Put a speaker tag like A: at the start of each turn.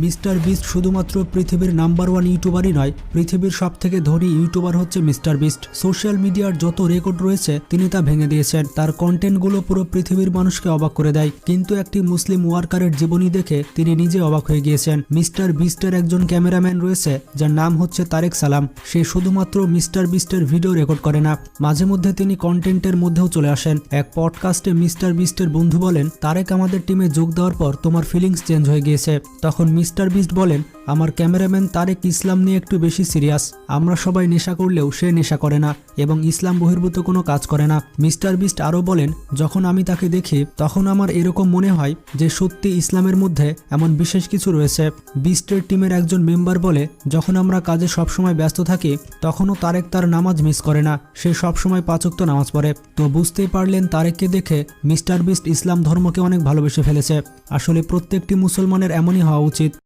A: Mister beast শুধুমাত্র পৃথিবীর number 1 ইউটিউবারই নয়, পৃথিবীর সবথেকে ধনী ইউটিউবার হচ্ছে মিস্টার বিস্ট। সোশ্যাল মিডিয়ার যত রেকর্ড রয়েছে তিনি তা ভেঙে দিয়েছেন। তার কন্টেন্টগুলো পুরো পৃথিবীর মানুষকে অবাক করে দেয়। কিন্তু একটি মুসলিম ওয়ার্কারের জীবনী দেখে তিনি নিজে অবাক হয়ে গিয়েছেন। মিস্টার বিস্টের একজন ক্যামেরাম্যান রয়েছে যার নাম হচ্ছে তারেক সালাম। সে শুধুমাত্র মিস্টার বিস্টের ভিডিও রেকর্ড করে না, মাঝে মধ্যে তিনি কন্টেন্টের মধ্যেও চলে আসেন। এক পডকাস্টে মিস্টার বিস্টের বন্ধু বলেন, তারেক আমাদের টিমে যোগ দেওয়ার পর তোমার ফিলিংস চেঞ্জ হয়ে গিয়েছে। তখন মিস্টার বিস্ট বলেন, আমার ক্যামেরাম্যান তারেক ইসলাম নিয়ে একটু বেশি সিরিয়াস। আমরা সবাই নেশা করলেও সে নেশা করে না এবং ইসলাম বহির্ভূত কোনো কাজ করে না। মিস্টার বিস্ট আরও বলেন, যখন আমি তাকে দেখি তখন আমার এরকম মনে হয় যে সত্যি ইসলামের মধ্যে এমন বিশেষ কিছু রয়েছে। বিস্টের টিমের একজন মেম্বার বলে, যখন আমরা কাজে সবসময় ব্যস্ত থাকি তখনও তারেক তার নামাজ মিস করে না, সে সবসময় 5 ওয়াক্ত নামাজ পড়ে। তো বুঝতেই পারলেন তারেককে দেখে মিস্টার বিস্ট ইসলাম ধর্মকে অনেক ভালোবেসে ফেলেছে। আসলে প্রত্যেকটি মুসলমানের এমনই হওয়া উচিত।